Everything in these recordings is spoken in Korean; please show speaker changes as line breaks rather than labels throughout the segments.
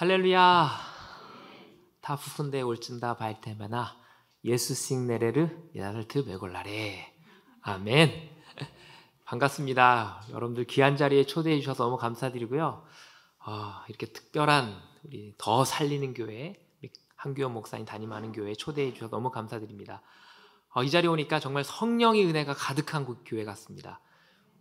할렐루야. 다 부푼데 올진다 바이테마나 예수 싱네레르 야달트 메골라레. 아멘. 반갑습니다. 여러분들 귀한 자리에 초대해 주셔서 너무 감사드리고요. 이렇게 특별한 우리 더 살리는 교회, 우리 한규원 목사님 담임하는 교회에 초대해 주셔서 너무 감사드립니다. 이 자리에 오니까 정말 성령의 은혜가 가득한 교회 같습니다.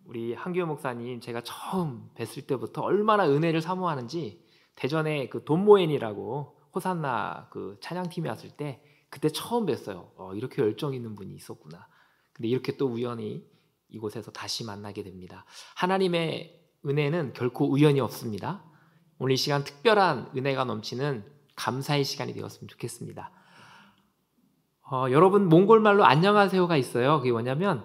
우리 한규원 목사님 제가 처음 뵀을 때부터 얼마나 은혜를 사모하는지 대전에 그 돈모엔이라고 호산나 그 찬양팀이 왔을 때 그때 처음 뵀어요. 이렇게 열정 있는 분이 있었구나. 근데 이렇게 또 우연히 이곳에서 다시 만나게 됩니다. 하나님의 은혜는 결코 우연이 없습니다. 오늘 이 시간 특별한 은혜가 넘치는 감사의 시간이 되었으면 좋겠습니다. 여러분 몽골말로 안녕하세요가 있어요. 그게 뭐냐면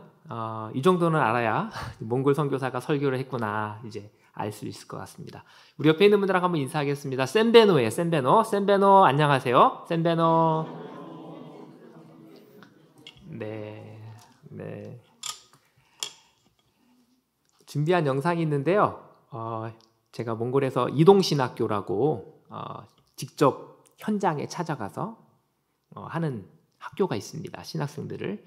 이 정도는 알아야 몽골 선교사가 설교를 했구나 이제 알 수 있을 것 같습니다. 우리 옆에 있는 분들랑 한번 인사하겠습니다. 센베노예요. 센베노 안녕하세요. 센베노. 네. 준비한 영상이 있는데요. 제가 몽골에서 이동신학교라고 직접 현장에 찾아가서 하는 학교가 있습니다. 신학생들을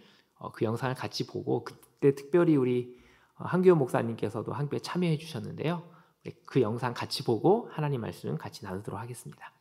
그 영상을 같이 보고 그때 특별히 우리 한규원 목사님께서도 한교에 참여해 주셨는데요. 그 영상 같이 보고 하나님 말씀 같이 나누도록 하겠습니다.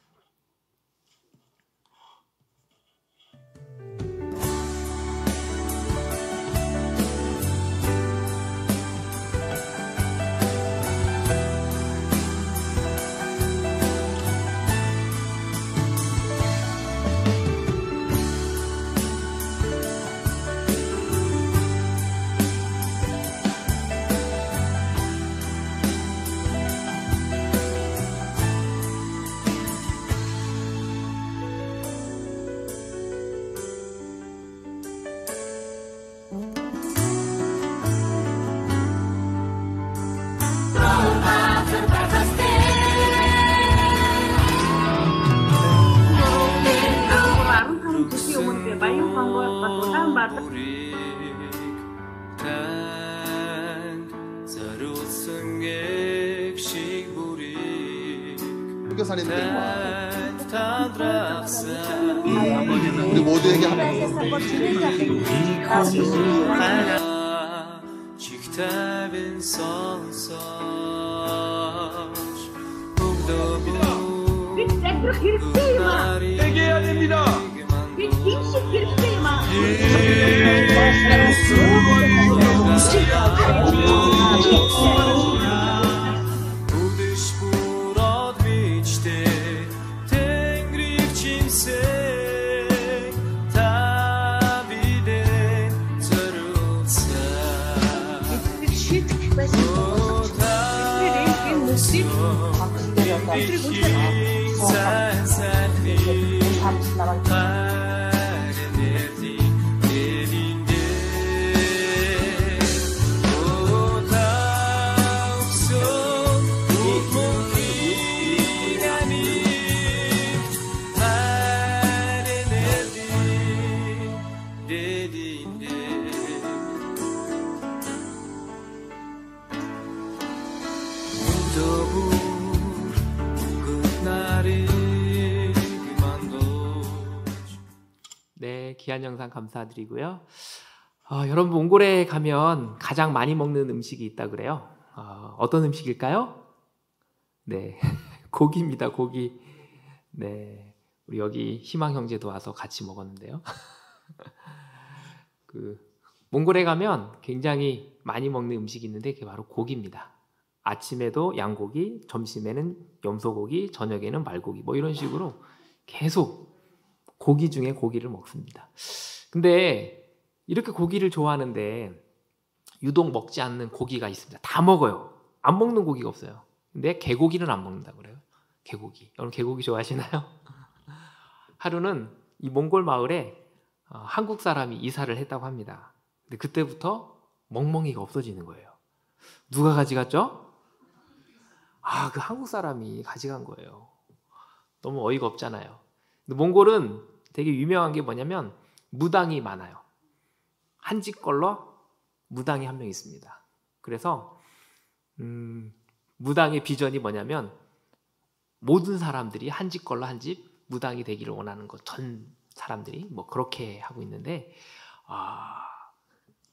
우리 모두에게
얘기해야 됩니다.
네, 귀한 영상 감사드리고요. 여러분 몽골에 가면 가장 많이 먹는 음식이 있다 그래요. 어떤 음식일까요? 네, 고기입니다. 고기. 네, 우리 여기 희망 형제도 와서 같이 먹었는데요. 몽골에 가면 굉장히 많이 먹는 음식이 있는데 그게 바로 고기입니다. 아침에도 양고기, 점심에는 염소고기, 저녁에는 말고기 뭐 이런 식으로 계속 고기 중에 고기를 먹습니다. 근데 이렇게 고기를 좋아하는데 유독 먹지 않는 고기가 있습니다. 다 먹어요. 안 먹는 고기가 없어요. 근데 개고기는 안 먹는다고 그래요. 개고기. 여러분 개고기 좋아하시나요? 하루는 이 몽골 마을에 한국 사람이 이사를 했다고 합니다. 근데 그때부터 멍멍이가 없어지는 거예요. 누가 가져갔죠? 그 한국 사람이 가져간 거예요. 너무 어이가 없잖아요. 근데 몽골은 되게 유명한 게 뭐냐면 무당이 많아요. 한 집 걸러 무당이 한 명 있습니다. 그래서 무당의 비전이 뭐냐면 모든 사람들이 한 집 걸로 한 집 무당이 되기를 원하는 것, 전 사람들이 뭐 그렇게 하고 있는데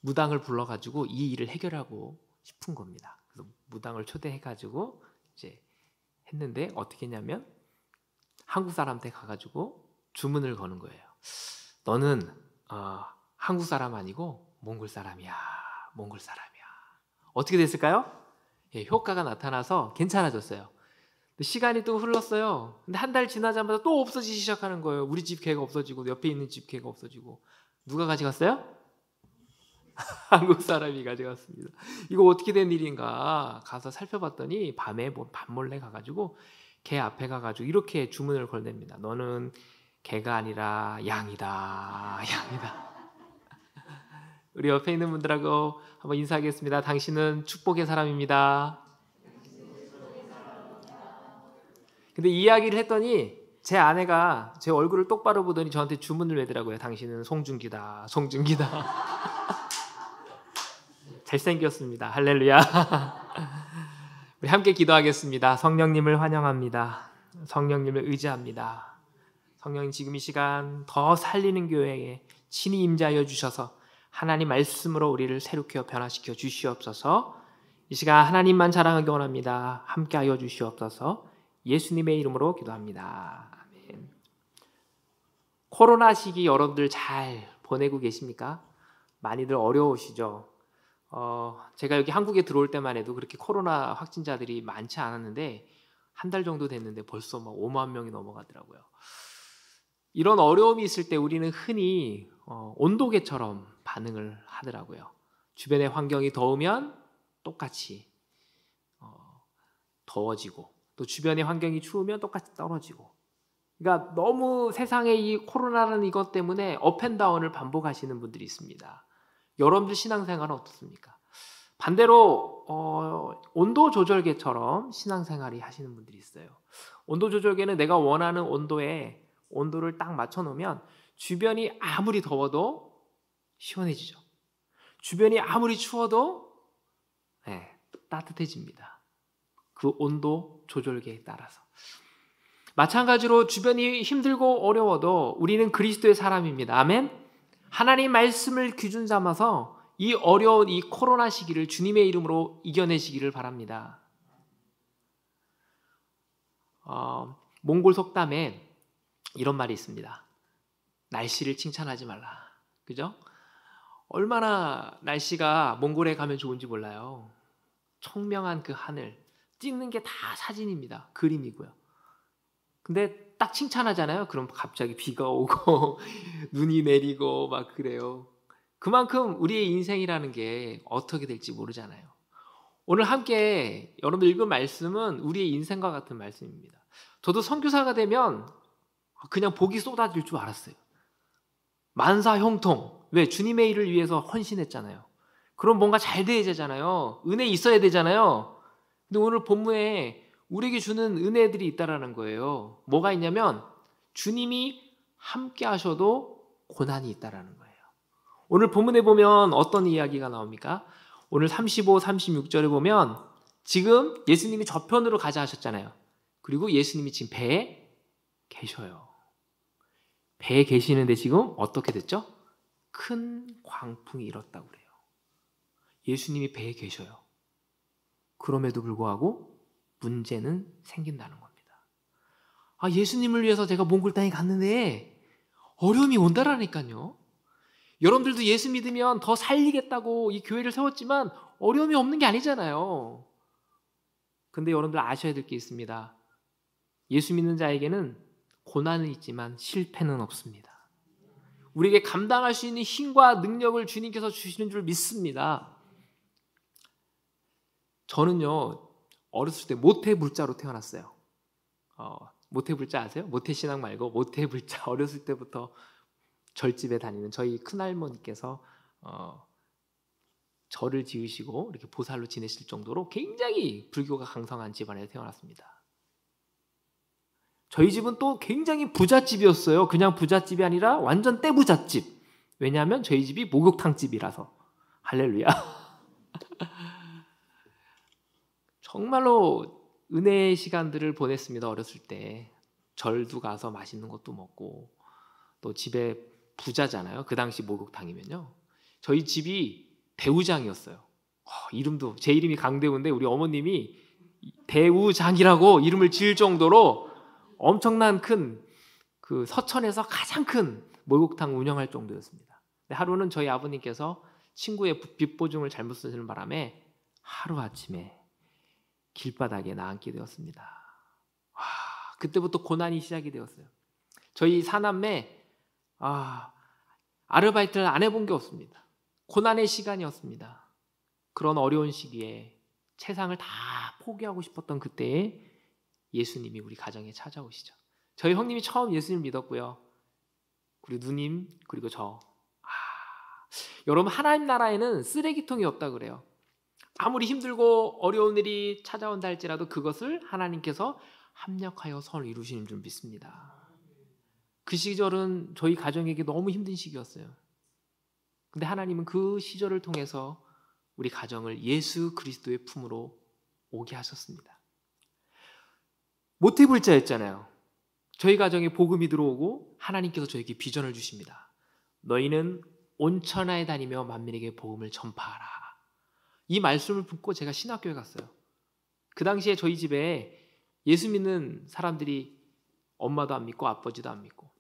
무당을 불러가지고 이 일을 해결하고 싶은 겁니다. 그래서 무당을 초대해가지고 이제 했는데 어떻게 했냐면 한국 사람한테 가가지고 주문을 거는 거예요. 너는 한국 사람 아니고 몽골 사람이야. 몽골 사람이야. 어떻게 됐을까요? 예, 효과가 나타나서 괜찮아졌어요. 시간이 또 흘렀어요. 근데 한 달 지나자마자 또 없어지기 시작하는 거예요. 우리 집 개가 없어지고 옆에 있는 집 개가 없어지고. 누가 가져갔어요? 한국 사람이 가져갔습니다. 이거 어떻게 된 일인가 가서 살펴봤더니 밤에 밤몰래 가가지고 개 앞에 가가지고 이렇게 주문을 걸냅니다. 너는 개가 아니라 양이다. 양이다. 우리 옆에 있는 분들하고 한번 인사하겠습니다. 당신은 축복의 사람입니다. 근데 이야기를 했더니 제 아내가 제 얼굴을 똑바로 보더니 저한테 주문을 외더라고요. 당신은 송중기다. 송중기다. 잘생겼습니다. 할렐루야. 우리 함께 기도하겠습니다. 성령님을 환영합니다. 성령님을 의지합니다. 성령님 지금 이 시간 더 살리는 교회에 친히 임재하여 주셔서 하나님 말씀으로 우리를 새롭게 변화시켜 주시옵소서. 이 시간 하나님만 자랑하기 원합니다. 함께하여 주시옵소서. 예수님의 이름으로 기도합니다. 아멘. 코로나 시기 여러분들 잘 보내고 계십니까? 많이들 어려우시죠? 제가 여기 한국에 들어올 때만 해도 그렇게 코로나 확진자들이 많지 않았는데 한 달 정도 됐는데 벌써 막 5만 명이 넘어가더라고요. 이런 어려움이 있을 때 우리는 흔히 온도계처럼 반응을 하더라고요. 주변의 환경이 더우면 똑같이 더워지고 또 주변의 환경이 추우면 똑같이 떨어지고. 그러니까 너무 세상에 이 코로나라는 이것 때문에 업앤다운을 반복하시는 분들이 있습니다. 여러분들 신앙생활은 어떻습니까? 반대로 온도 조절계처럼 신앙생활이 하시는 분들이 있어요. 온도 조절계는 내가 원하는 온도에 온도를 딱 맞춰놓으면 주변이 아무리 더워도 시원해지죠. 주변이 아무리 추워도 따뜻해집니다. 그 온도 조절계에 따라서. 마찬가지로 주변이 힘들고 어려워도 우리는 그리스도의 사람입니다. 아멘. 하나님 말씀을 기준 삼아서 이 어려운 이 코로나 시기를 주님의 이름으로 이겨내시기를 바랍니다. 몽골 속담에 이런 말이 있습니다. 날씨를 칭찬하지 말라. 그죠? 얼마나 날씨가 몽골에 가면 좋은지 몰라요. 청명한 그 하늘, 찍는 게 다 사진입니다. 그림이고요. 근데 딱 칭찬하잖아요. 그럼 갑자기 비가 오고 눈이 내리고 막 그래요. 그만큼 우리의 인생이라는 게 어떻게 될지 모르잖아요. 오늘 함께 여러분들 읽은 말씀은 우리의 인생과 같은 말씀입니다. 저도 선교사가 되면 그냥 복이 쏟아질 줄 알았어요. 만사 형통. 왜? 주님의 일을 위해서 헌신했잖아요. 그럼 뭔가 잘 돼야 되잖아요. 은혜 있어야 되잖아요. 근데 오늘 본문에 우리에게 주는 은혜들이 있다라는 거예요. 뭐가 있냐면 주님이 함께 하셔도 고난이 있다라는 거예요. 오늘 본문에 보면 어떤 이야기가 나옵니까? 오늘 35, 36절에 보면 지금 예수님이 저편으로 가자 하셨잖아요. 그리고 예수님이 지금 배에 계셔요. 배에 계시는데 지금 어떻게 됐죠? 큰 광풍이 일었다고 그래요. 예수님이 배에 계셔요. 그럼에도 불구하고 문제는 생긴다는 겁니다. 예수님을 위해서 제가 몽골 땅에 갔는데 어려움이 온다라니까요. 여러분들도 예수 믿으면 더 살리겠다고 이 교회를 세웠지만 어려움이 없는 게 아니잖아요. 근데 여러분들 아셔야 될 게 있습니다. 예수 믿는 자에게는 고난은 있지만 실패는 없습니다. 우리에게 감당할 수 있는 힘과 능력을 주님께서 주시는 줄 믿습니다. 저는요 어렸을 때 모태불자로 태어났어요. 모태불자 아세요? 모태신앙 말고 모태불자. 어렸을 때부터 절집에 다니는 저희 큰할머니께서 절을 지으시고 이렇게 보살로 지내실 정도로 굉장히 불교가 강성한 집안에 태어났습니다. 저희 집은 또 굉장히 부잣집이었어요. 그냥 부잣집이 아니라 완전 떼부잣집. 왜냐하면 저희 집이 목욕탕집이라서. 할렐루야. 정말로 은혜의 시간들을 보냈습니다. 어렸을 때 절도 가서 맛있는 것도 먹고, 또 집에 부자잖아요. 그 당시 목욕탕이면요. 저희 집이 대우장이었어요. 이름도 제 이름이 강대우인데 우리 어머님이 대우장이라고 이름을 지을 정도로 엄청난 큰 그 서천에서 가장 큰 목욕탕 운영할 정도였습니다. 하루는 저희 아버님께서 친구의 빚보증을 잘못 쓰시는 바람에 하루아침에 길바닥에 나앉게 되었습니다. 그때부터 고난이 시작이 되었어요. 저희 사남매 아르바이트를 안 해본 게 없습니다. 고난의 시간이었습니다. 그런 어려운 시기에 세상을 다 포기하고 싶었던 그때에 예수님이 우리 가정에 찾아오시죠. 저희 형님이 처음 예수님을 믿었고요. 그리고 누님, 그리고 저. 여러분, 하나님 나라에는 쓰레기통이 없다 그래요. 아무리 힘들고 어려운 일이 찾아온다 할지라도 그것을 하나님께서 합력하여 선을 이루시는 줄 믿습니다. 그 시절은 저희 가정에게 너무 힘든 시기였어요. 근데 하나님은 그 시절을 통해서 우리 가정을 예수 그리스도의 품으로 오게 하셨습니다. 모태불자였잖아요. 저희 가정에 복음이 들어오고 하나님께서 저에게 비전을 주십니다. 너희는 온 천하에 다니며 만민에게 복음을 전파하라. 이 말씀을 듣고 제가 신학교에 갔어요. 그 당시에 저희 집에 예수 믿는 사람들이 엄마도 안 믿고 아버지도 안 믿고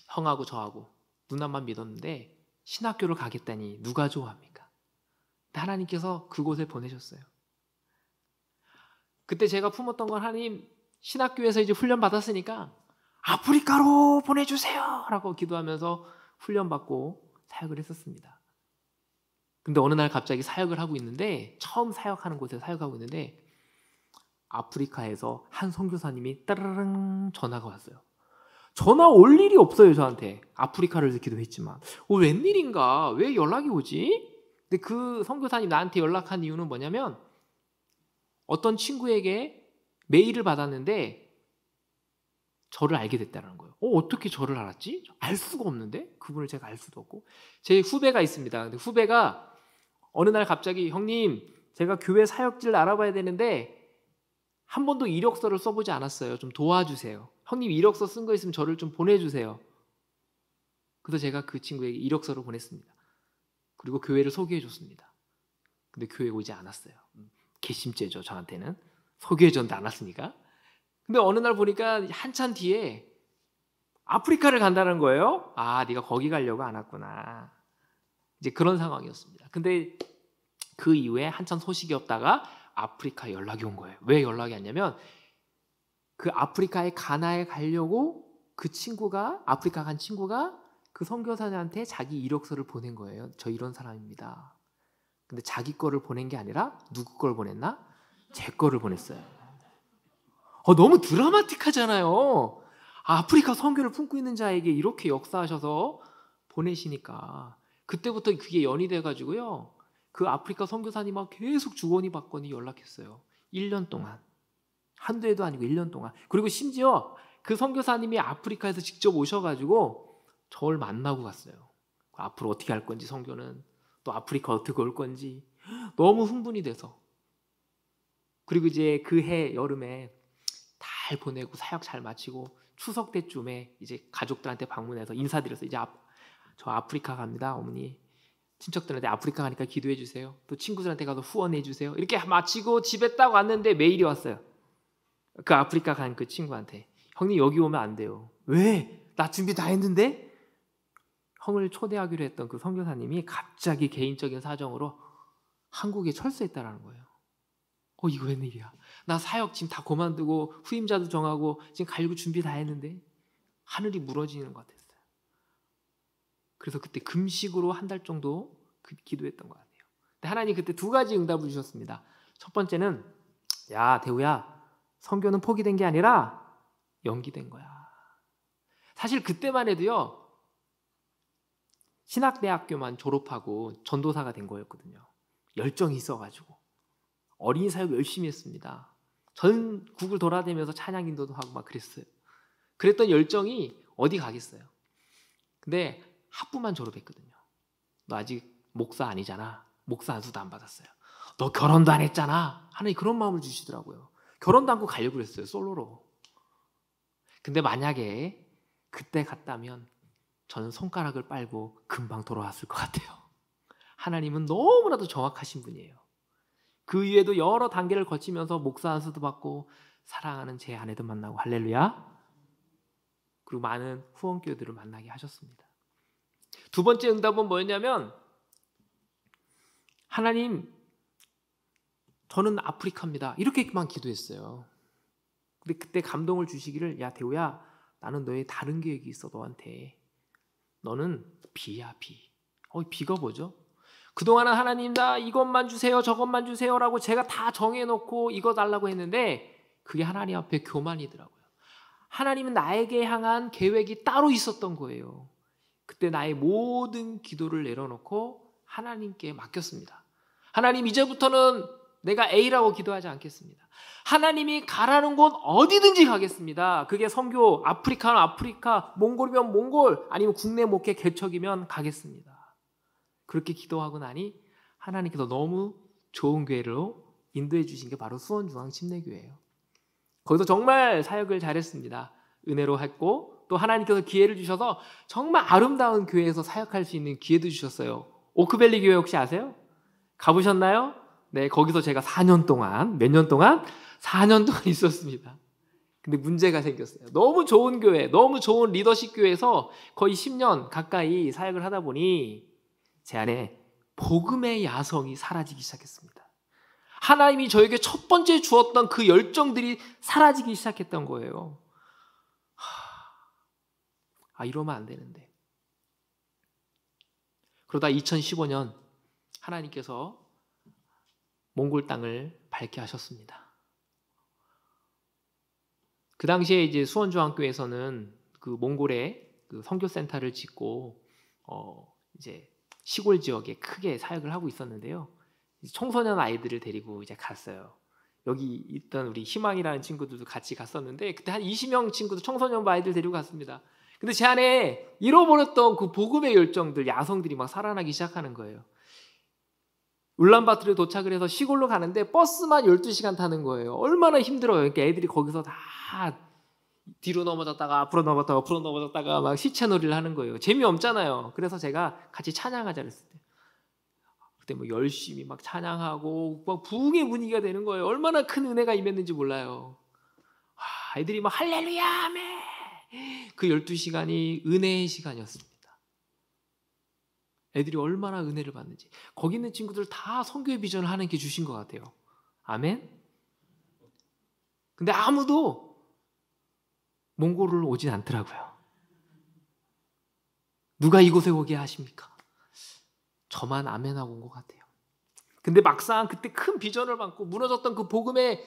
형하고 저하고 누나만 믿었는데 신학교를 가겠다니 누가 좋아합니까? 하나님께서 그곳에 보내셨어요. 그때 제가 품었던 건 하나님, 신학교에서 이제 훈련 받았으니까 아프리카로 보내주세요 라고 기도하면서 훈련받고 사역을 했었습니다. 근데 어느 날 갑자기 사역을 하고 있는데, 처음 사역하는 곳에 사역하고 있는데 아프리카에서 한 선교사님이 따르릉 전화가 왔어요. 전화 올 일이 없어요. 저한테. 아프리카를 기도했지만 웬일인가, 왜 연락이 오지? 근데 그 선교사님 나한테 연락한 이유는 뭐냐면, 어떤 친구에게 메일을 받았는데 저를 알게 됐다는 거예요. 어떻게 저를 알았지? 알 수가 없는데? 그분을 제가 알 수도 없고. 제 후배가 있습니다. 근데 후배가 어느 날 갑자기, 형님, 제가 교회 사역지를 알아봐야 되는데 한 번도 이력서를 써보지 않았어요. 좀 도와주세요. 형님 이력서 쓴 거 있으면 저를 좀 보내주세요. 그래서 제가 그 친구에게 이력서를 보냈습니다. 그리고 교회를 소개해 줬습니다. 근데 교회에 오지 않았어요. 개심죄죠, 저한테는. 소개해 줬는데 안 왔으니까. 근데 어느 날 보니까 한참 뒤에 아프리카를 간다는 거예요. 네가 거기 가려고 안 왔구나. 이제 그런 상황이었습니다. 근데 그 이후에 한참 소식이 없다가 아프리카 연락이 온 거예요. 왜 연락이 왔냐면, 그 아프리카의 가나에 가려고 그 친구가, 아프리카 간 친구가 그 선교사한테 자기 이력서를 보낸 거예요. 저 이런 사람입니다. 근데 자기 거를 보낸 게 아니라 누구 걸 보냈나? 제 거를 보냈어요. 너무 드라마틱하잖아요. 아프리카 선교를 품고 있는 자에게 이렇게 역사하셔서 보내시니까 그때부터 그게 연이 돼가지고요. 그 아프리카 선교사님하고 계속 주거니 받거니 연락했어요. 1년 동안. 한두 해도 아니고 1년 동안. 그리고 심지어 그 선교사님이 아프리카에서 직접 오셔가지고 저를 만나고 갔어요. 앞으로 어떻게 할 건지, 선교는 또 아프리카 어떻게 올 건지 너무 흥분이 돼서. 그리고 이제 그 해 여름에 잘 보내고 사역 잘 마치고 추석 때쯤에 이제 가족들한테 방문해서 인사드려서, 이제 저 아프리카 갑니다, 어머니. 친척들한테 아프리카 가니까 기도해 주세요. 또 친구들한테 가서 후원해 주세요. 이렇게 마치고 집에 딱 왔는데 메일이 왔어요. 그 아프리카 간 그 친구한테. 형님 여기 오면 안 돼요. 왜? 나 준비 다 했는데? 형을 초대하기로 했던 그 선교사님이 갑자기 개인적인 사정으로 한국에 철수했다라는 거예요. 이거 웬일이야. 나 사역 지금 다 그만두고 후임자도 정하고 지금 가려고 준비 다 했는데. 하늘이 무너지는 것 같았어요. 그래서 그때 금식으로 한 달 정도 기도했던 것 같아요. 근데 하나님 그때 두 가지 응답을 주셨습니다. 첫 번째는, 야 대우야, 선교는 포기된 게 아니라 연기된 거야. 사실 그때만 해도요, 신학대학교만 졸업하고 전도사가 된 거였거든요. 열정이 있어가지고 어린이 사역 열심히 했습니다. 전국을 돌아다니면서 찬양 인도도 하고 막 그랬어요. 그랬던 열정이 어디 가겠어요. 근데 학부만 졸업했거든요. 너 아직 목사 아니잖아. 목사 안수도 안 받았어요. 너 결혼도 안 했잖아. 하나님 그런 마음을 주시더라고요. 결혼도 않고 가려고 그랬어요. 솔로로. 근데 만약에 그때 갔다면 저는 손가락을 빨고 금방 돌아왔을 것 같아요. 하나님은 너무나도 정확하신 분이에요. 그 이후에도 여러 단계를 거치면서 목사 안수도 받고 사랑하는 제 아내도 만나고 할렐루야. 그리고 많은 후원교회들을 만나게 하셨습니다. 두 번째 응답은 뭐였냐면 하나님 저는 아프리카입니다. 이렇게만 기도했어요. 근데 그때 감동을 주시기를 야 대우야 나는 너의 다른 계획이 있어 너한테. 너는 비야 비. 비가 뭐죠? 그동안은 하나님 나 이것만 주세요 저것만 주세요라고 제가 다 정해놓고 이거 달라고 했는데 그게 하나님 앞에 교만이더라고요. 하나님은 나에게 향한 계획이 따로 있었던 거예요. 그때 나의 모든 기도를 내려놓고 하나님께 맡겼습니다. 하나님 이제부터는 내가 A라고 기도하지 않겠습니다. 하나님이 가라는 곳 어디든지 가겠습니다. 그게 선교 아프리카는 아프리카, 몽골이면 몽골, 아니면 국내 목회 개척이면 가겠습니다. 그렇게 기도하고 나니 하나님께서 너무 좋은 교회로 인도해 주신 게 바로 수원중앙침례교회예요. 거기서 정말 사역을 잘했습니다. 은혜로 했고 또 하나님께서 기회를 주셔서 정말 아름다운 교회에서 사역할 수 있는 기회도 주셨어요. 오크밸리 교회 혹시 아세요? 가보셨나요? 네, 거기서 제가 4년 동안, 몇 년 동안? 4년 동안 있었습니다. 근데 문제가 생겼어요. 너무 좋은 교회, 너무 좋은 리더십 교회에서 거의 10년 가까이 사역을 하다 보니 제 안에 복음의 야성이 사라지기 시작했습니다. 하나님이 저에게 첫 번째 주었던 그 열정들이 사라지기 시작했던 거예요. 이러면 안 되는데. 그러다 2015년 하나님께서 몽골 땅을 밟게 하셨습니다. 그 당시에 이제 수원중앙교회에서는 그 몽골에 그 선교센터를 짓고 이제 시골 지역에 크게 사역을 하고 있었는데요. 청소년 아이들을 데리고 이제 갔어요. 여기 있던 우리 희망이라는 친구들도 같이 갔었는데 그때 한 20명 친구도 청소년 아이들 데리고 갔습니다. 근데 제 안에 잃어버렸던 그 복음의 열정들, 야성들이 막 살아나기 시작하는 거예요. 울란바토르에 도착을 해서 시골로 가는데 버스만 12시간 타는 거예요. 얼마나 힘들어요. 그러니까 애들이 거기서 다 뒤로 넘어졌다가 앞으로 넘어졌다가 막 시체놀이를 하는 거예요. 재미없잖아요. 그래서 제가 같이 찬양하자 그랬을 때 그때 뭐 열심히 막 찬양하고 막 부흥의 분위기가 되는 거예요. 얼마나 큰 은혜가 임했는지 몰라요. 애들이 막 할렐루야 아멘. 그 12시간이 은혜의 시간이었습니다. 애들이 얼마나 은혜를 받는지. 거기 있는 친구들 다 선교의 비전을 하나님께 주신 것 같아요. 아멘. 근데 아무도 몽골을 오진 않더라고요. 누가 이곳에 오게 하십니까? 저만 아멘하고 온 것 같아요. 근데 막상 그때 큰 비전을 받고 무너졌던 그 복음의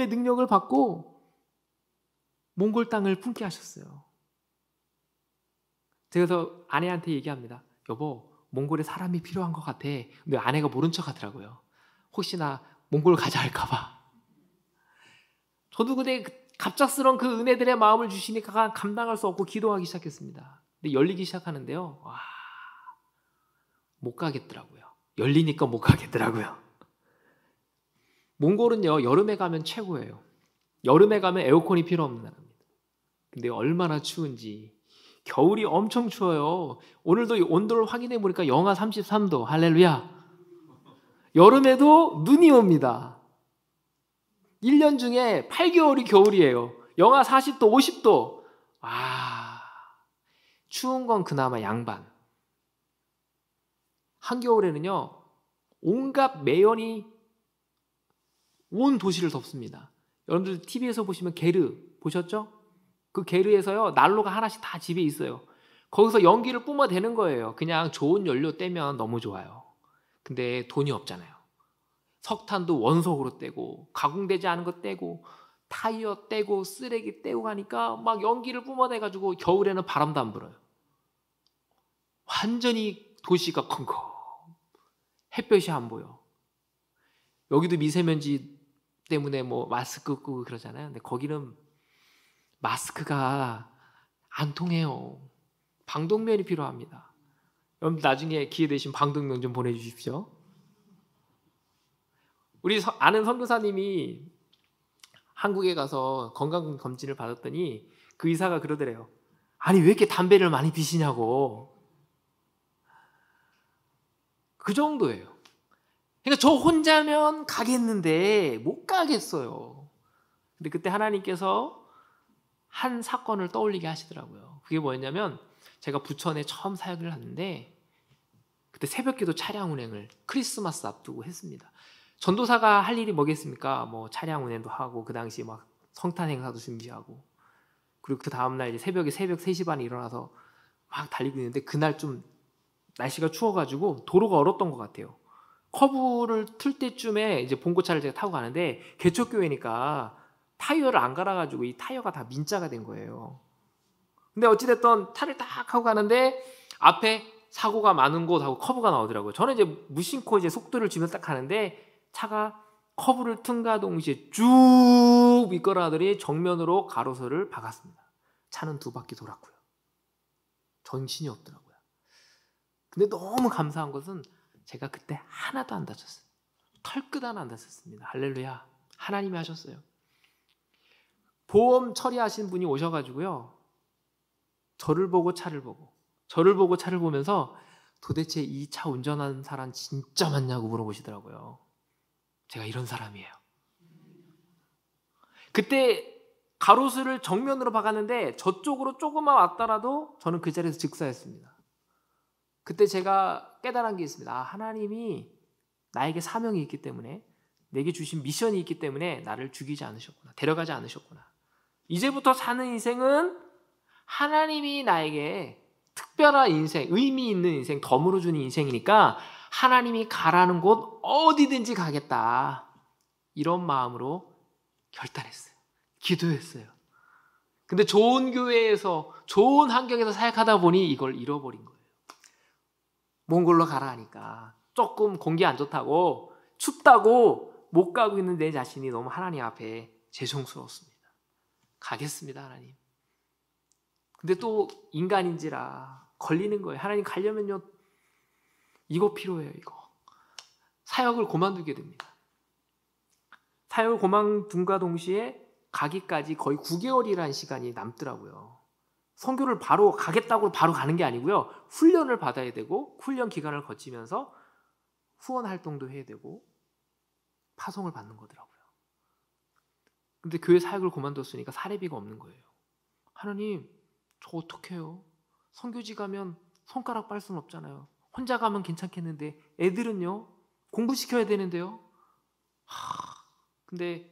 능력을 받고 몽골 땅을 품게 하셨어요. 그래서 아내한테 얘기합니다. 여보, 몽골에 사람이 필요한 것 같아. 근데 아내가 모른 척 하더라고요. 혹시나 몽골 가자 할까 봐. 저도 근데 갑작스러운 그 은혜들의 마음을 주시니까 감당할 수 없고 기도하기 시작했습니다. 근데 열리기 시작하는데요. 못 가겠더라고요. 열리니까 못 가겠더라고요. 몽골은요, 여름에 가면 최고예요. 여름에 가면 에어컨이 필요 없는 나라입니다. 근데 얼마나 추운지. 겨울이 엄청 추워요. 오늘도 온도를 확인해 보니까 영하 33도. 할렐루야. 여름에도 눈이 옵니다. 1년 중에 8개월이 겨울이에요. 영하 40도, 50도. 추운 건 그나마 양반. 한겨울에는요, 온갖 매연이 온 도시를 덮습니다. 여러분들 TV에서 보시면 게르 보셨죠? 그 게르에서요, 난로가 하나씩 다 집에 있어요. 거기서 연기를 뿜어대는 거예요. 그냥 좋은 연료 떼면 너무 좋아요. 근데 돈이 없잖아요. 석탄도 원석으로 떼고 가공되지 않은 거 떼고 타이어 떼고 쓰레기 떼고 가니까 막 연기를 뿜어내가지고 겨울에는 바람도 안 불어요. 완전히 도시가 컹컹. 햇볕이 안 보여. 여기도 미세먼지 때문에 뭐 마스크 쓰고 그러잖아요. 근데 거기는 마스크가 안 통해요. 방독면이 필요합니다. 여러분 나중에 기회 되시면 방독면 좀 보내주십시오. 우리 아는 선교사님이 한국에 가서 건강검진을 받았더니 그 의사가 그러더래요. 아니 왜 이렇게 담배를 많이 피시냐고. 그 정도예요. 그러니까 저 혼자면 가겠는데 못 가겠어요. 근데 그때 하나님께서 한 사건을 떠올리게 하시더라고요. 그게 뭐였냐면 제가 부천에 처음 사역을 하는데 그때 새벽기도 차량 운행을 크리스마스 앞두고 했습니다. 전도사가 할 일이 뭐겠습니까? 뭐 차량 운행도 하고 그 당시 막 성탄 행사도 준비하고 그리고 그 다음날 이제 새벽 3시 반에 일어나서 막 달리고 있는데 그날 좀 날씨가 추워가지고 도로가 얼었던 것 같아요. 커브를 틀 때쯤에 이제 봉고차를 제가 타고 가는데 개척교회니까 타이어를 안 갈아가지고 이 타이어가 다 민자가 된 거예요. 근데 어찌됐든 차를 딱 하고 가는데 앞에 사고가 많은 곳하고 커브가 나오더라고요. 저는 이제 무심코 이제 속도를 주면서 딱 가는데 차가 커브를 튼가 동시에 쭉 미끄러하더니 정면으로 가로수를 박았습니다. 차는 2바퀴 돌았고요. 정신이 없더라고요. 근데 너무 감사한 것은 제가 그때 하나도 안 다쳤어요. 털끝 하나 안 다쳤습니다. 할렐루야. 하나님이 하셨어요. 보험 처리하신 분이 오셔가지고요. 저를 보고 차를 보면서 도대체 이 차 운전하는 사람 진짜 많냐고 물어보시더라고요. 제가 이런 사람이에요. 그때 가로수를 정면으로 박았는데 저쪽으로 조금만 왔더라도 저는 그 자리에서 즉사했습니다. 그때 제가 깨달은 게 있습니다. 하나님이 나에게 사명이 있기 때문에 내게 주신 미션이 있기 때문에 나를 죽이지 않으셨구나. 데려가지 않으셨구나. 이제부터 사는 인생은 하나님이 나에게 특별한 인생, 의미 있는 인생, 덤으로 주는 인생이니까 하나님이 가라는 곳 어디든지 가겠다. 이런 마음으로 결단했어요. 기도했어요. 근데 좋은 교회에서 좋은 환경에서 사역하다 보니 이걸 잃어버린 거예요. 몽골로 가라 하니까 조금 공기 안 좋다고 춥다고 못 가고 있는 내 자신이 너무 하나님 앞에 죄송스러웠습니다. 가겠습니다, 하나님. 근데 또 인간인지라 걸리는 거예요. 하나님 가려면요 이거 필요해요. 이거 사역을 그만두게 됩니다. 사역을 그만둔과 동시에 가기까지 거의 9개월이라는 시간이 남더라고요. 선교를 바로 가겠다고 바로 가는 게 아니고요. 훈련을 받아야 되고 훈련 기간을 거치면서 후원 활동도 해야 되고 파송을 받는 거더라고요. 근데 교회 사역을 그만뒀으니까 사례비가 없는 거예요. 하나님 저 어떡해요? 선교지 가면 손가락 빨 수는 없잖아요. 혼자 가면 괜찮겠는데 애들은요? 공부시켜야 되는데요? 근데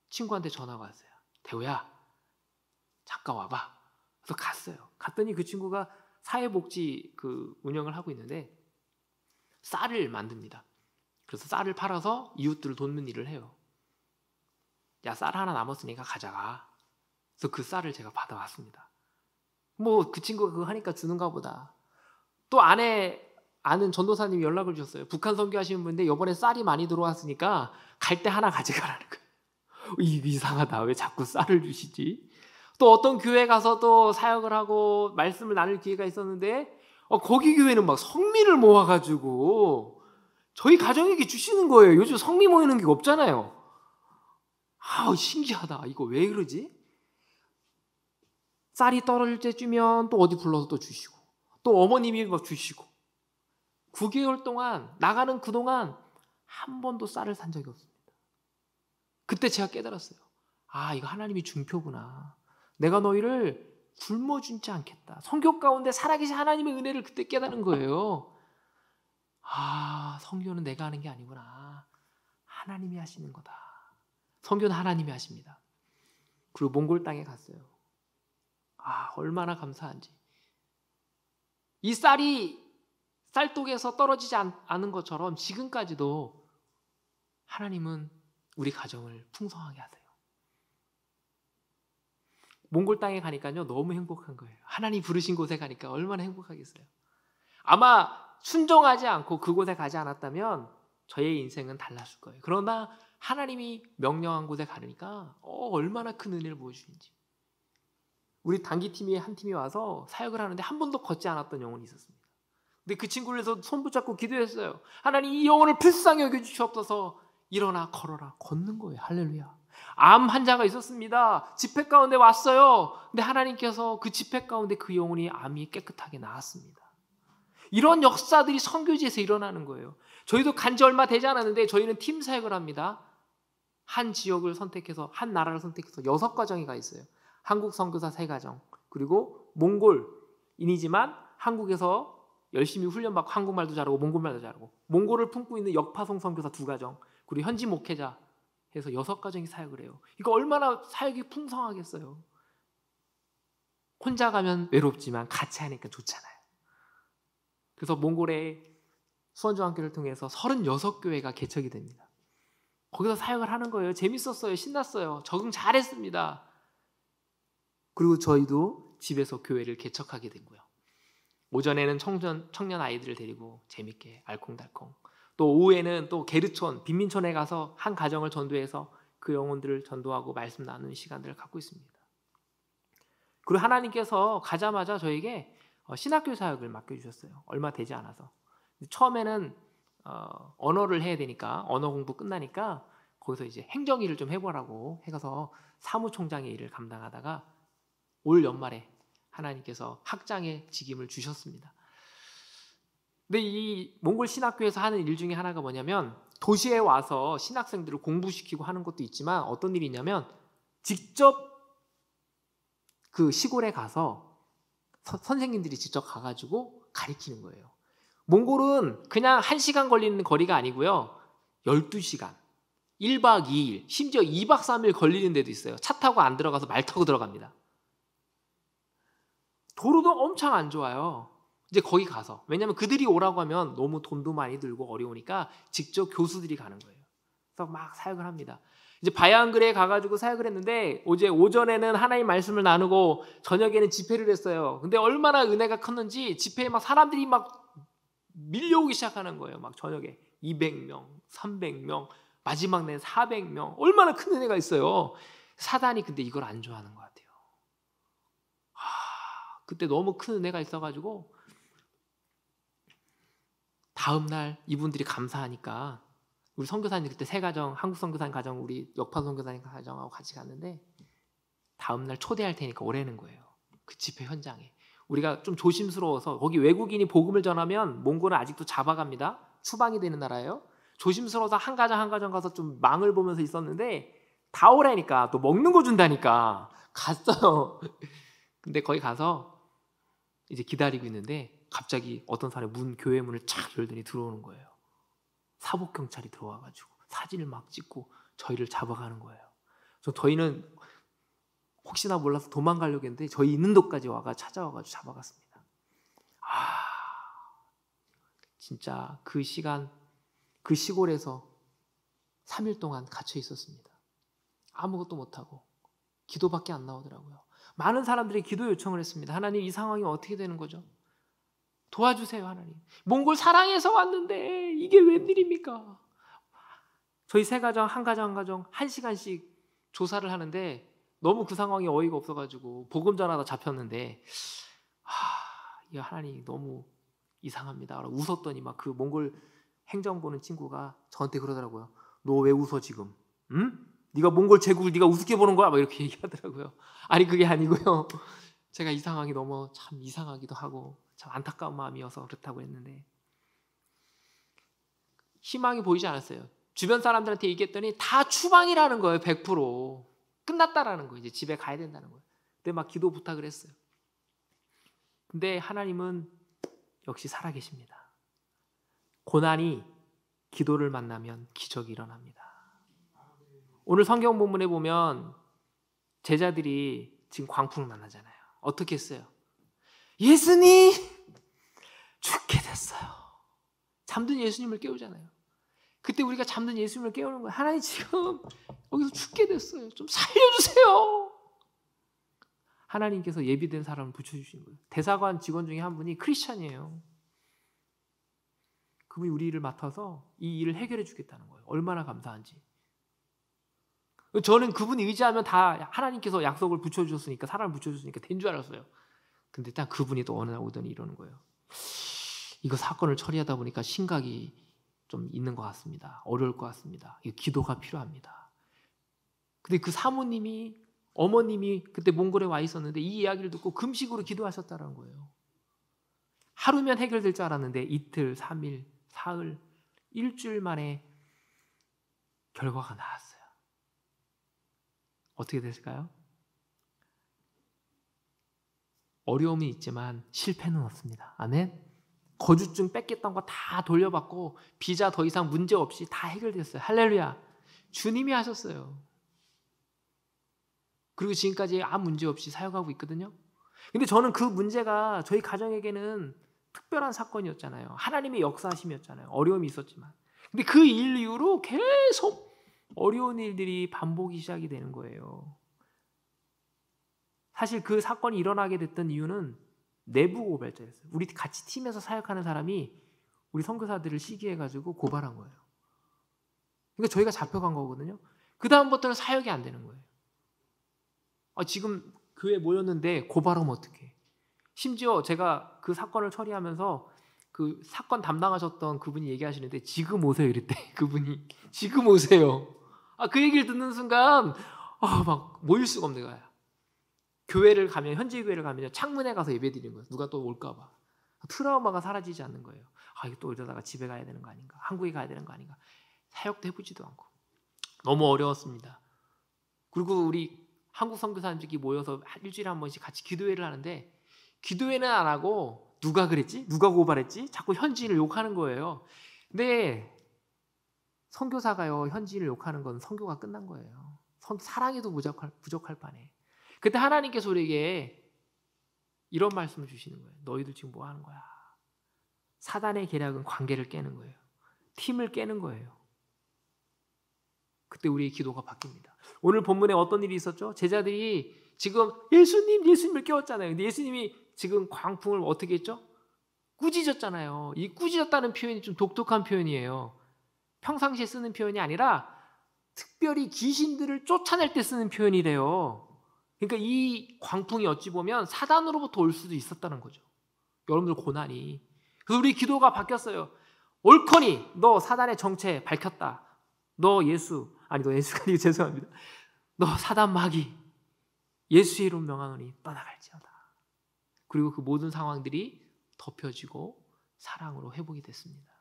친구한테 전화가 왔어요. 대호야 잠깐 와봐. 그래서 갔어요. 갔더니 그 친구가 사회복지 운영을 하고 있는데 쌀을 만듭니다. 그래서 쌀을 팔아서 이웃들을 돕는 일을 해요. 야, 쌀 하나 남았으니까 가져가. 그래서 그 쌀을 제가 받아왔습니다. 뭐 그 친구가 그거 하니까 주는가 보다. 또 아는 전도사님이 연락을 주셨어요. 북한 선교하시는 분인데 이번에 쌀이 많이 들어왔으니까 갈 때 하나 가져가라는 거예요. 이상하다. 왜 자꾸 쌀을 주시지? 또 어떤 교회 가서 또 사역을 하고 말씀을 나눌 기회가 있었는데 거기 교회는 막 성미를 모아가지고 저희 가정에게 주시는 거예요. 요즘 성미 모이는 게 없잖아요. 신기하다. 이거 왜 그러지? 쌀이 떨어질 때쯤이면 또 어디 불러서 또 주시고 또 어머님이 막 주시고 9개월 동안 나가는 그동안 한 번도 쌀을 산 적이 없습니다. 그때 제가 깨달았어요. 이거 하나님이 준표구나. 내가 너희를 굶어주지 않겠다. 성교 가운데 살아계신 하나님의 은혜를 그때 깨달은 거예요. 성교는 내가 하는 게 아니구나. 하나님이 하시는 거다. 성교는 하나님이 하십니다. 그리고 몽골 땅에 갔어요. 얼마나 감사한지. 이 쌀이 쌀독에서 떨어지지 않은 것처럼 지금까지도 하나님은 우리 가정을 풍성하게 하세요. 몽골 땅에 가니까요 너무 행복한 거예요. 하나님 부르신 곳에 가니까 얼마나 행복하겠어요. 아마 순종하지 않고 그곳에 가지 않았다면 저의 인생은 달랐을 거예요. 그러나 하나님이 명령한 곳에 가니까 얼마나 큰 은혜를 보여주는지. 우리 단기팀이 한 팀이 와서 사역을 하는데 한 번도 걷지 않았던 영혼이 있었습니다. 근데 그 친구를 해서 손 붙잡고 기도했어요. 하나님 이 영혼을 불쌍히 여겨주시옵소서. 일어나 걸어라. 걷는 거예요. 할렐루야. 암 환자가 있었습니다. 집회 가운데 왔어요. 근데 하나님께서 그 집회 가운데 그 영혼이 암이 깨끗하게 나았습니다. 이런 역사들이 선교지에서 일어나는 거예요. 저희도 간지 얼마 되지 않았는데 저희는 팀 사역을 합니다. 한 지역을 선택해서 한 나라를 선택해서 6가정이 가 있어요. 한국 선교사 3가정, 그리고 몽골인이지만 한국에서 열심히 훈련받고 한국말도 잘하고 몽골말도 잘하고, 몽골을 품고 있는 역파송 선교사 2가정, 그리고 현지 목회자 해서 6가정이 사역을 해요. 이거 얼마나 사역이 풍성하겠어요. 혼자 가면 외롭지만 같이 하니까 좋잖아요. 그래서 몽골의 수원중앙교회를 통해서 36교회가 개척이 됩니다. 거기서 사역을 하는 거예요. 재밌었어요. 신났어요. 적응 잘했습니다. 그리고 저희도 집에서 교회를 개척하게 됐고요. 오전에는 청년 아이들을 데리고 재밌게 알콩달콩, 또 오후에는 또 게르촌, 빈민촌에 가서 한 가정을 전도해서 그 영혼들을 전도하고 말씀 나누는 시간들을 갖고 있습니다. 그리고 하나님께서 가자마자 저에게 신학교 사역을 맡겨주셨어요. 얼마 되지 않아서. 처음에는 언어를 해야 되니까, 언어 공부 끝나니까 거기서 이제 행정일을 좀 해보라고 해서 사무총장의 일을 감당하다가 올 연말에 하나님께서 학장의 직임을 주셨습니다. 근데 이 몽골 신학교에서 하는 일 중에 하나가 뭐냐면, 도시에 와서 신학생들을 공부시키고 하는 것도 있지만 어떤 일이 있냐면 직접 그 시골에 가서 선생님들이 직접 가가지고 가르치는 거예요. 몽골은 그냥 1시간 걸리는 거리가 아니고요, 12시간, 1박 2일, 심지어 2박 3일 걸리는 데도 있어요. 차 타고 안 들어가서 말 타고 들어갑니다. 도로도 엄청 안 좋아요. 이제 거기 가서, 왜냐하면 그들이 오라고 하면 너무 돈도 많이 들고 어려우니까 직접 교수들이 가는 거예요. 그래서 막 사역을 합니다. 이제 바야흐르에 가가지고 사역을 했는데, 어제 오전에는 하나님 말씀을 나누고 저녁에는 집회를 했어요. 근데 얼마나 은혜가 컸는지 집회에 막 사람들이 막 밀려오기 시작하는 거예요. 막 저녁에 200명, 300명, 마지막 내 400명. 얼마나 큰 은혜가 있어요. 사단이 근데 이걸 안 좋아하는 것 같아요. 그때 너무 큰 은혜가 있어가지고 다음날 이분들이 감사하니까, 우리 선교사님 그때 3가정, 한국 선교사님 가정, 우리 역파 선교사님 가정하고 같이 갔는데, 다음날 초대할 테니까 오라는 거예요. 그 집회 현장에. 우리가 좀 조심스러워서, 거기 외국인이 복음을 전하면 몽골은 아직도 잡아갑니다. 추방이 되는 나라예요. 조심스러워서 한 가정 가서 좀 망을 보면서 있었는데, 다 오라니까, 또 먹는 거 준다니까 갔어요. 근데 거기 가서 이제 기다리고 있는데 갑자기 어떤 사람이 교회 문을 착 열더니 들어오는 거예요. 사복경찰이 들어와가지고 사진을 막 찍고 저희를 잡아가는 거예요. 그래서 저희는 혹시나 몰라서 도망가려고 했는데 저희 있는 곳까지 찾아와가지고 잡아갔습니다. 진짜 그 시간, 그 시골에서 3일 동안 갇혀 있었습니다. 아무것도 못하고 기도밖에 안 나오더라고요. 많은 사람들이 기도 요청을 했습니다. 하나님, 이 상황이 어떻게 되는 거죠? 도와주세요, 하나님. 몽골 사랑해서 왔는데 이게 웬일입니까? 저희 3가정, 한 가정 1시간씩 조사를 하는데 너무 그 상황이 어이가 없어가지고 복음 전하다 잡혔는데, 이 하나님 너무 이상합니다. 웃었더니 막 그 몽골 행정 보는 친구가 저한테 그러더라고요. 너 왜 웃어 지금? 응? 네가 몽골 제국을 네가 우습게 보는 거야? 막 이렇게 얘기하더라고요. 아니, 그게 아니고요. 제가 이 상황이 너무 참 이상하기도 하고 참 안타까운 마음이어서 그렇다고 했는데, 희망이 보이지 않았어요. 주변 사람들한테 얘기했더니 다 추방이라는 거예요. 100% 끝났다라는 거예요. 이제 집에 가야 된다는 거예요. 근데 막 기도 부탁을 했어요. 근데 하나님은 역시 살아계십니다. 고난이 기도를 만나면 기적이 일어납니다. 오늘 성경 본문에 보면 제자들이 지금 광풍 만나잖아요. 어떻게 했어요? 예수님 죽게 됐어요. 잠든 예수님을 깨우잖아요. 그때 우리가 잠든 예수님을 깨우는 거예요. 하나님, 지금 여기서 죽게 됐어요. 좀 살려주세요. 하나님께서 예비된 사람을 붙여주신 거예요. 대사관 직원 중에 한 분이 크리스찬이에요. 그분이 우리 일을 맡아서 이 일을 해결해 주겠다는 거예요. 얼마나 감사한지. 저는 그분이 의지하면 다 하나님께서 약속을 붙여주셨으니까, 사람을 붙여주셨으니까 된 줄 알았어요. 근데 딱 그분이 또 어느 날 오더니 이러는 거예요. 이거 사건을 처리하다 보니까 심각이 좀 있는 것 같습니다. 어려울 것 같습니다. 이거 기도가 필요합니다. 근데 그 사모님이 어머님이 그때 몽골에 와 있었는데 이 이야기를 듣고 금식으로 기도하셨다는 거예요. 하루면 해결될 줄 알았는데 이틀, 3일, 사흘, 일주일 만에 결과가 나왔어요. 어떻게 됐을까요? 어려움이 있지만 실패는 없습니다. 아멘. 거주증 뺏겼던 거 다 돌려받고 비자 더 이상 문제 없이 다 해결됐어요. 할렐루야. 주님이 하셨어요. 그리고 지금까지 아무 문제 없이 사역하고 있거든요. 근데 저는 그 문제가 저희 가정에게는 특별한 사건이었잖아요. 하나님의 역사하심이었잖아요. 어려움이 있었지만. 근데 그 일 이후로 계속 어려운 일들이 반복이 시작이 되는 거예요. 사실 그 사건이 일어나게 됐던 이유는 내부 고발자였어요. 우리 같이 팀에서 사역하는 사람이 우리 선교사들을 시기해가지고 고발한 거예요. 그러니까 저희가 잡혀간 거거든요. 그 다음부터는 사역이 안 되는 거예요. 지금 교회 모였는데 고발하면 어떡해. 심지어 제가 그 사건을 처리하면서 그 사건 담당하셨던 그분이 얘기하시는데 지금 오세요 이랬대. 그분이 지금 오세요. 그 얘기를 듣는 순간 막 모일 수가 없는 거야. 교회를 가면 현지 교회를 가면 창문에 가서 예배드리는 거예요. 누가 또 올까 봐. 트라우마가 사라지지 않는 거예요. 이거 또 이러다가 집에 가야 되는 거 아닌가. 한국에 가야 되는 거 아닌가. 사역도 해보지도 않고. 너무 어려웠습니다. 그리고 우리 한국 선교사님들끼리 모여서 일주일에 한 번씩 같이 기도회를 하는데 기도회는 안 하고 누가 그랬지? 누가 고발했지? 자꾸 현지인을 욕하는 거예요. 근데 선교사가요 현지인을 욕하는 건 선교가 끝난 거예요. 사랑해도 부족할 판에. 그때 하나님께서 우리에게 이런 말씀을 주시는 거예요. 너희들 지금 뭐 하는 거야? 사단의 계략은 관계를 깨는 거예요. 팀을 깨는 거예요. 그때 우리의 기도가 바뀝니다. 오늘 본문에 어떤 일이 있었죠? 제자들이 지금 예수님을 깨웠잖아요. 근데 예수님이 지금 광풍을 어떻게 했죠? 꾸짖었잖아요. 이 꾸짖었다는 표현이 좀 독특한 표현이에요. 평상시에 쓰는 표현이 아니라 특별히 귀신들을 쫓아낼 때 쓰는 표현이래요. 그러니까 이 광풍이 어찌 보면 사단으로부터 올 수도 있었다는 거죠. 여러분들 고난이. 그래서 우리 기도가 바뀌었어요. 옳거니 너 사단의 정체 밝혔다. 너 예수가 아니고 죄송합니다. 너 사단 마귀 예수의 이름 명하노니 떠나갈지어다. 그리고 그 모든 상황들이 덮여지고 사랑으로 회복이 됐습니다.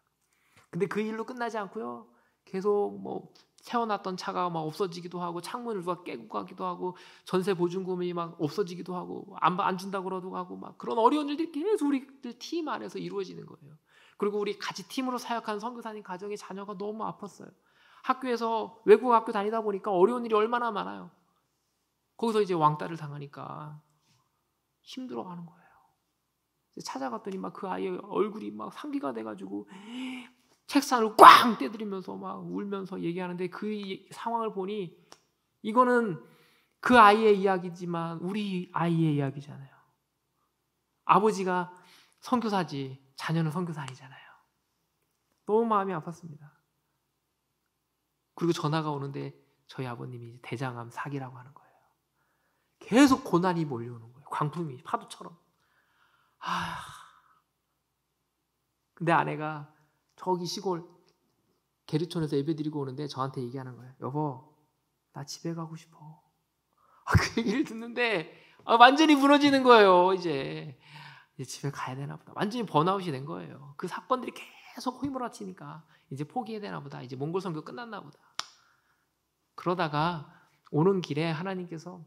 근데 그 일로 끝나지 않고요. 계속 세워놨던 차가 막 없어지기도 하고 창문을 누가 깨고 가기도 하고 전세 보증금이 막 없어지기도 하고 안 준다고 그러고 하고 막 그런 어려운 일들이 계속 우리들 팀 안에서 이루어지는 거예요. 그리고 우리 같이 팀으로 사역하는 선교사님 가정의 자녀가 너무 아팠어요. 학교에서 외국 학교 다니다 보니까 어려운 일이 얼마나 많아요. 거기서 이제 왕따를 당하니까 힘들어하는 거예요. 찾아갔더니 막 그 아이의 얼굴이 막 상기가 돼가지고 책상을 꽝 떼드리면서 막 울면서 얘기하는데 그 상황을 보니 이거는 그 아이의 이야기지만 우리 아이의 이야기잖아요. 아버지가 선교사지 자녀는 선교사 아니잖아요. 너무 마음이 아팠습니다. 그리고 전화가 오는데 저희 아버님이 대장암 사기라고 하는 거예요. 계속 고난이 몰려오는 거예요. 광풍이 파도처럼. 근데 아내가 저기 시골 계류촌에서 예배드리고 오는데 저한테 얘기하는 거예요. 여보, 나 집에 가고 싶어. 그 얘기를 듣는데 완전히 무너지는 거예요. 이제 집에 가야 되나 보다. 완전히 번아웃이 된 거예요. 그 사건들이 계속 휘몰아치니까 이제 포기해야 되나 보다. 이제 몽골 선교 끝났나 보다. 그러다가 오는 길에 하나님께서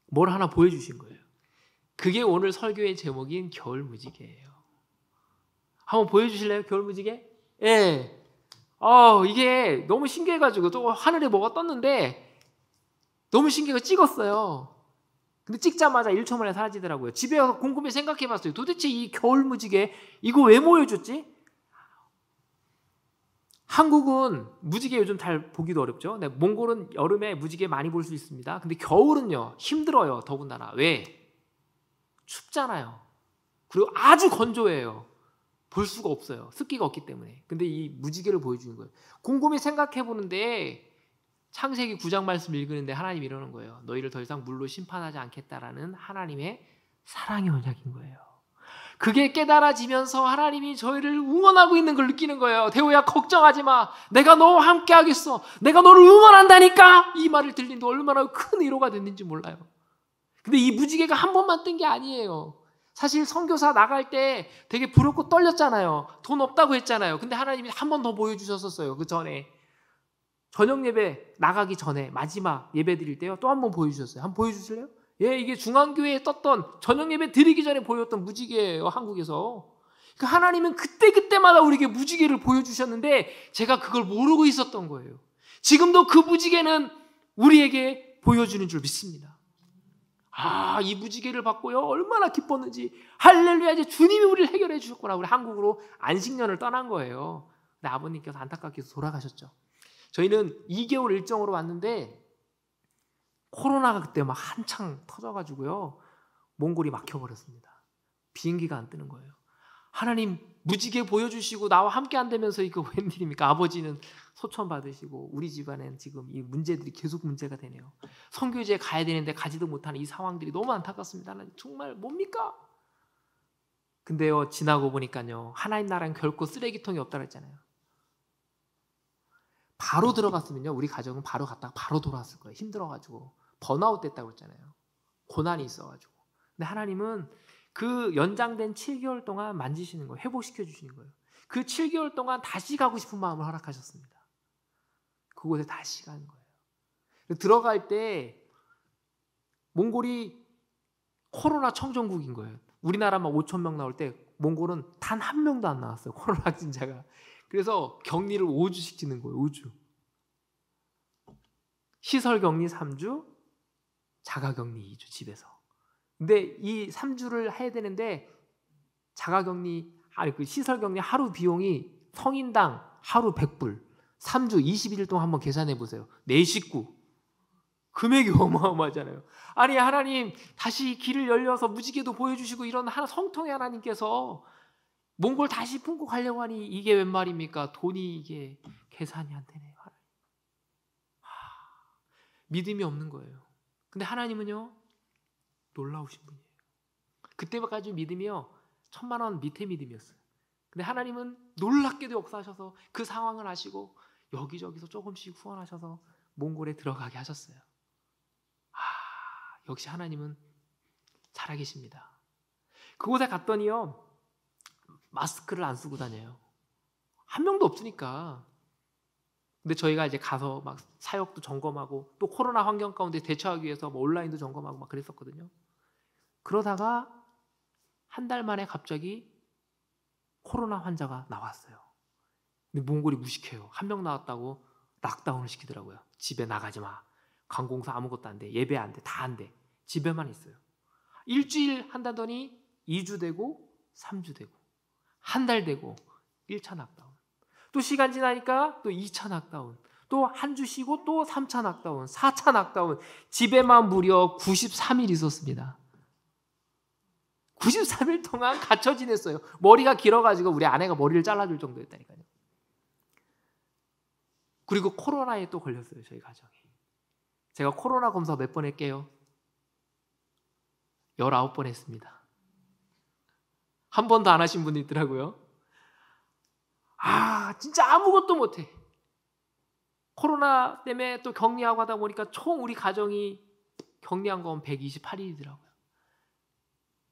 뭘 하나 보여주신 거예요. 그게 오늘 설교의 제목인 겨울 무지개예요. 한번 보여주실래요? 겨울 무지개? 예. 이게 너무 신기해가지고 또 하늘에 뭐가 떴는데 너무 신기해서 찍었어요. 근데 찍자마자 1초 만에 사라지더라고요. 집에 가서 곰곰이 생각해봤어요. 도대체 이 겨울 무지개 이거 왜 보여줬지? 한국은 무지개 요즘 잘 보기도 어렵죠. 네, 몽골은 여름에 무지개 많이 볼 수 있습니다. 근데 겨울은요 힘들어요. 더군다나. 왜? 춥잖아요. 그리고 아주 건조해요. 볼 수가 없어요. 습기가 없기 때문에. 근데 이 무지개를 보여주는 거예요. 곰곰이 생각해보는데 창세기 9장 말씀 읽는데 하나님이 이러는 거예요. 너희를 더 이상 물로 심판하지 않겠다라는 하나님의 사랑의 언약인 거예요. 그게 깨달아지면서 하나님이 저희를 응원하고 있는 걸 느끼는 거예요. 대호야, 걱정하지 마. 내가 너와 함께 하겠어. 내가 너를 응원한다니까. 이 말을 들리는데 얼마나 큰 위로가 됐는지 몰라요. 근데 이 무지개가 한 번만 뜬 게 아니에요. 사실 선교사 나갈 때 되게 부럽고 떨렸잖아요. 돈 없다고 했잖아요. 근데 하나님이 한 번 더 보여주셨었어요. 그 전에 저녁 예배 나가기 전에 마지막 예배 드릴 때요, 또 한 번 보여주셨어요. 한번 보여주실래요? 예, 이게 중앙교회에 떴던 저녁 예배 드리기 전에 보였던 무지개예요, 한국에서. 그 하나님은 그때마다 우리에게 무지개를 보여주셨는데 제가 그걸 모르고 있었던 거예요. 지금도 그 무지개는 우리에게 보여주는 줄 믿습니다. 이 무지개를 받고요, 얼마나 기뻤는지. 할렐루야, 이제 주님이 우리를 해결해 주셨구나. 우리 한국으로 안식년을 떠난 거예요. 근데 아버님께서 안타깝게 돌아가셨죠. 저희는 2개월 일정으로 왔는데 코로나가 그때 막 한창 터져가지고요, 몽골이 막혀버렸습니다. 비행기가 안 뜨는 거예요. 하나님 무지개 보여주시고 나와 함께 한다면서 이거 웬일입니까? 아버지는 소천 받으시고 우리 집안엔 지금 이 문제들이 계속 문제가 되네요. 선교지에 가야 되는데 가지도 못하는 이 상황들이 너무 안타깝습니다. 하나님 정말 뭡니까? 근데요, 지나고 보니까요, 하나님 나라는 결코 쓰레기통이 없다고 했잖아요. 바로 들어갔으면요, 우리 가정은 바로 갔다가 바로 돌아왔을 거예요. 힘들어가지고 번아웃 됐다고 했잖아요. 고난이 있어가지고. 근데 하나님은 그 연장된 7개월 동안 만지시는 거예요. 회복시켜 주시는 거예요. 그 7개월 동안 다시 가고 싶은 마음을 허락하셨습니다. 그곳에 다시 가는 거예요. 들어갈 때 몽골이 코로나 청정국인 거예요. 우리나라만 5,000명 나올 때 몽골은 단 한 명도 안 나왔어요, 코로나 확진자가. 그래서 격리를 5주씩 지는 거예요. 5주. 시설격리 3주, 자가격리 2주 집에서. 근데 이 3주를 해야 되는데 그 시설격리 하루 비용이 성인당 하루 100불, 3주 21일 동안 한번 계산해 보세요. 4식구. 금액이 어마어마하잖아요. 아니, 하나님 다시 길을 열려서 무지개도 보여주시고 이런 성통의 하나님께서 몽골 다시 품고 가려고 하니 이게 웬 말입니까? 돈이 이게 계산이 안 되네요. 믿음이 없는 거예요. 근데 하나님은요, 놀라우신 분이에요. 그때까지 믿음이요, 1,000만 원 밑에 믿음이었어요. 근데 하나님은 놀랍게도 역사하셔서 그 상황을 아시고 여기저기서 조금씩 후원하셔서 몽골에 들어가게 하셨어요. 역시 하나님은 살아계십니다. 그곳에 갔더니요, 마스크를 안 쓰고 다녀요. 한 명도 없으니까. 근데 저희가 이제 가서 막 사역도 점검하고 또 코로나 환경 가운데 대처하기 위해서 뭐 온라인도 점검하고 막 그랬었거든요. 그러다가 한 달 만에 갑자기 코로나 환자가 나왔어요. 근데 몽골이 무식해요. 한 명 나왔다고 락다운을 시키더라고요. 집에 나가지 마. 관공서 아무것도 안 돼. 예배 안 돼. 다 안 돼. 집에만 있어요. 일주일 한다더니 2주 되고 3주 되고 한 달 되고 1차 락다운. 또 시간 지나니까 또 2차 락다운. 또 한 주 쉬고 또 3차 락다운, 4차 락다운. 집에만 무려 93일 있었습니다. 93일 동안 갇혀 지냈어요. 머리가 길어가지고 우리 아내가 머리를 잘라줄 정도였다니까요. 그리고 코로나에 또 걸렸어요, 저희 가정이. 제가 코로나 검사 몇 번 했게요? 19번 했습니다. 한 번도 안 하신 분이 있더라고요. 진짜 아무것도 못해. 코로나 때문에 또 격리하고 하다 보니까 총 우리 가정이 격리한 건 128일이더라고요.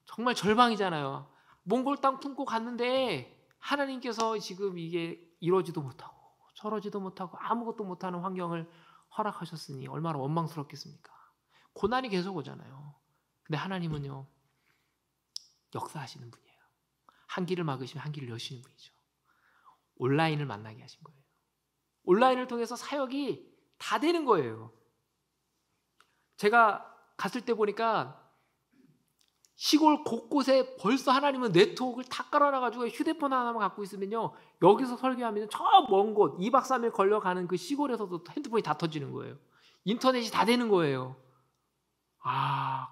정말 절망이잖아요. 몽골 땅 품고 갔는데 하나님께서 지금 이게 이러지도 못하고 저러지도 못하고 아무것도 못하는 환경을 허락하셨으니 얼마나 원망스럽겠습니까? 고난이 계속 오잖아요. 근데 하나님은요, 역사하시는 분이에요. 한 길을 막으시면 한 길을 여시는 분이죠. 온라인을 만나게 하신 거예요. 온라인을 통해서 사역이 다 되는 거예요. 제가 갔을 때 보니까 시골 곳곳에 벌써 하나님은 네트워크를 다 깔아놔가지고 휴대폰 하나만 갖고 있으면요, 여기서 설교하면 저 먼 곳 2박 3일 걸려가는 그 시골에서도 핸드폰이 다 터지는 거예요. 인터넷이 다 되는 거예요.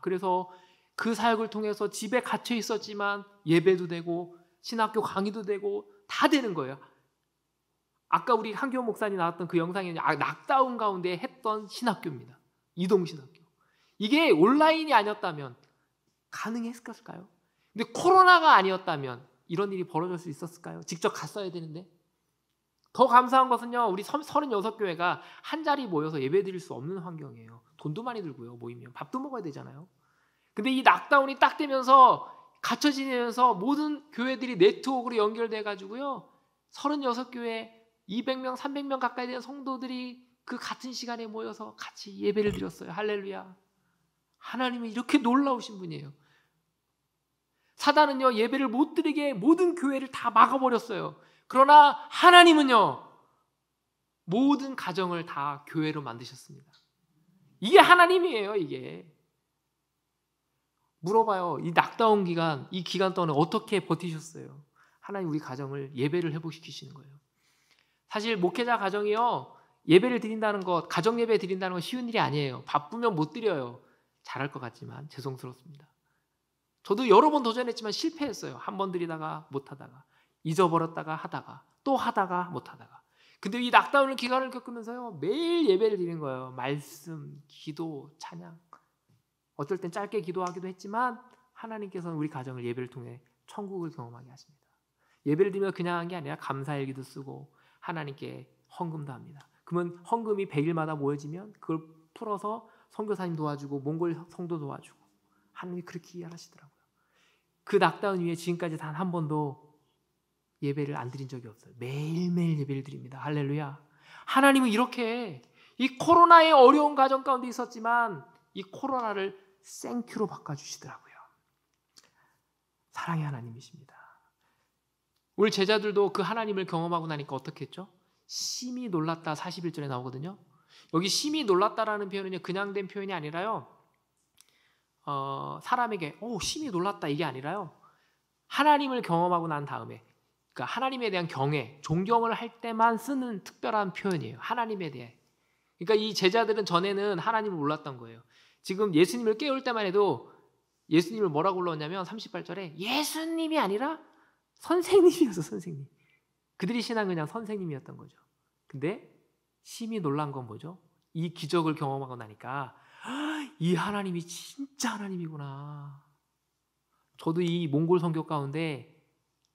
그래서 그 사역을 통해서 집에 갇혀 있었지만 예배도 되고 신학교 강의도 되고 다 되는 거예요. 아까 우리 한교원 목사님 나왔던 그 영상이 락다운 가운데 했던 신학교입니다. 이동 신학교. 이게 온라인이 아니었다면 가능했을까요? 근데 코로나가 아니었다면 이런 일이 벌어질 수 있었을까요? 직접 갔어야 되는데. 더 감사한 것은요, 우리 36교회가 한 자리 모여서 예배 드릴 수 없는 환경이에요. 돈도 많이 들고요, 모이면 밥도 먹어야 되잖아요. 근데 이 락다운이 딱 되면서 갇혀 지내면서 모든 교회들이 네트워크로 연결돼 가지고요, 36교회 200명, 300명 가까이 되는 성도들이 그 같은 시간에 모여서 같이 예배를 드렸어요. 할렐루야. 하나님은 이렇게 놀라우신 분이에요. 사단은요, 예배를 못 드리게 모든 교회를 다 막아버렸어요. 그러나 하나님은요, 모든 가정을 다 교회로 만드셨습니다. 이게 하나님이에요. 이게. 물어봐요. 이 락다운 기간, 이 기간 동안 어떻게 버티셨어요? 하나님 우리 가정을 예배를 회복시키시는 거예요. 사실 목회자 가정이요, 예배를 드린다는 것, 가정 예배 드린다는 건 쉬운 일이 아니에요. 바쁘면 못 드려요. 잘할 것 같지만 죄송스럽습니다. 저도 여러 번 도전했지만 실패했어요. 한 번 드리다가 못 하다가, 잊어버렸다가 하다가, 또 하다가 못 하다가. 근데 이 락다운 기간을 겪으면서요, 매일 예배를 드리는 거예요. 말씀, 기도, 찬양. 어쩔 땐 짧게 기도하기도 했지만 하나님께서는 우리 가정을 예배를 통해 천국을 경험하게 하십니다. 예배를 드리면 그냥 한 게 아니라 감사일기도 쓰고 하나님께 헌금도 합니다. 그러면 헌금이 100일마다 모여지면 그걸 풀어서 선교사님 도와주고 몽골 성도 도와주고, 하나님이 그렇게 일하시더라고요. 그 락다운 위에 지금까지 단 한 번도 예배를 안 드린 적이 없어요. 매일매일 예배를 드립니다. 할렐루야. 하나님은 이렇게 이 코로나의 어려운 가정 가운데 있었지만 이 코로나를 생큐로 바꿔주시더라고요. 사랑의 하나님이십니다. 우리 제자들도 그 하나님을 경험하고 나니까 어떻게 했죠? 심히 놀랐다 41절에 나오거든요. 여기 심히 놀랐다라는 표현은 그냥 된 표현이 아니라요, 사람에게 심히 놀랐다 이게 아니라요, 하나님을 경험하고 난 다음에, 그러니까 하나님에 대한 경외, 존경을 할 때만 쓰는 특별한 표현이에요. 하나님에 대해. 그러니까 이 제자들은 전에는 하나님을 몰랐던 거예요. 지금 예수님을 깨울 때만 해도 예수님을 뭐라고 불렀냐면 38절에 예수님이 아니라 선생님이었어. 선생님. 그들이 신앙은 그냥 선생님이었던 거죠. 근데 심히 놀란 건 뭐죠? 이 기적을 경험하고 나니까 이 하나님이 진짜 하나님이구나. 저도 이 몽골 선교 가운데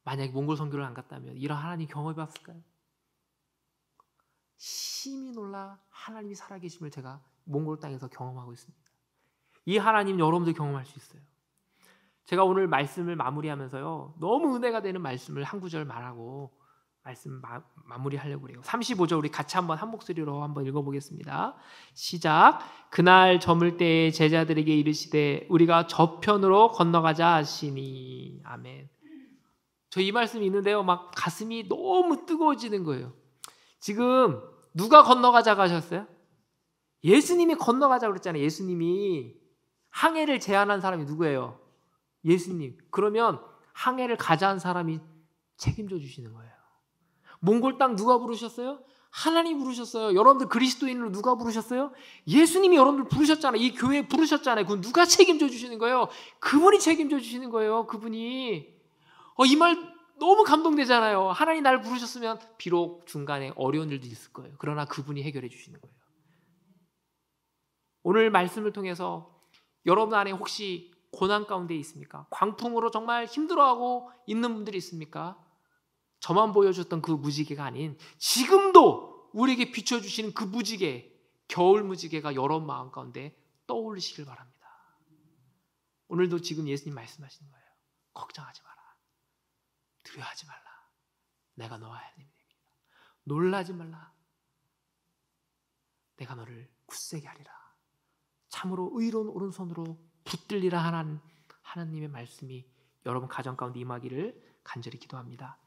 만약에 몽골 선교를 안 갔다면 이런 하나님 경험해 봤을까요? 심히 놀라 하나님이 살아계심을 제가 몽골 땅에서 경험하고 있습니다. 이 하나님 여러분도 경험할 수 있어요. 제가 오늘 말씀을 마무리하면서요, 너무 은혜가 되는 말씀을 한 구절 말하고 말씀 마무리하려고 그래요. 35절 우리 같이 한번 한 목소리로 한번 읽어보겠습니다. 시작. 그날 저물 때에 제자들에게 이르시되 우리가 저편으로 건너가자 하시니. 아멘. 저 이 말씀이 있는데요, 막 가슴이 너무 뜨거워지는 거예요. 지금 누가 건너가자고 하셨어요? 예수님이 건너가자고 그랬잖아요. 예수님이. 항해를 제안한 사람이 누구예요? 예수님. 그러면 항해를 가자 한 사람이 책임져 주시는 거예요. 몽골 땅 누가 부르셨어요? 하나님 부르셨어요. 여러분들 그리스도인으로 누가 부르셨어요? 예수님이 여러분들 부르셨잖아요. 이 교회에 부르셨잖아요. 그건 누가 책임져 주시는 거예요? 그분이 책임져 주시는 거예요. 그분이. 이 말 너무 감동되잖아요. 하나님 나를 부르셨으면 비록 중간에 어려운 일도 있을 거예요. 그러나 그분이 해결해 주시는 거예요. 오늘 말씀을 통해서 여러분 안에 혹시 고난 가운데 있습니까? 광풍으로 정말 힘들어하고 있는 분들이 있습니까? 저만 보여줬던 그 무지개가 아닌 지금도 우리에게 비춰주시는 그 무지개, 겨울 무지개가 여러분 마음 가운데 떠올리시길 바랍니다. 오늘도 지금 예수님 말씀하시는 거예요. 걱정하지 마라. 두려워하지 말라. 내가 너와 하나님입니다. 놀라지 말라. 내가 너를 굳세게 하리라. 참으로 의로운 오른손으로 붙들리라 하는 하나님의 말씀이 여러분 가정 가운데 임하기를 간절히 기도합니다.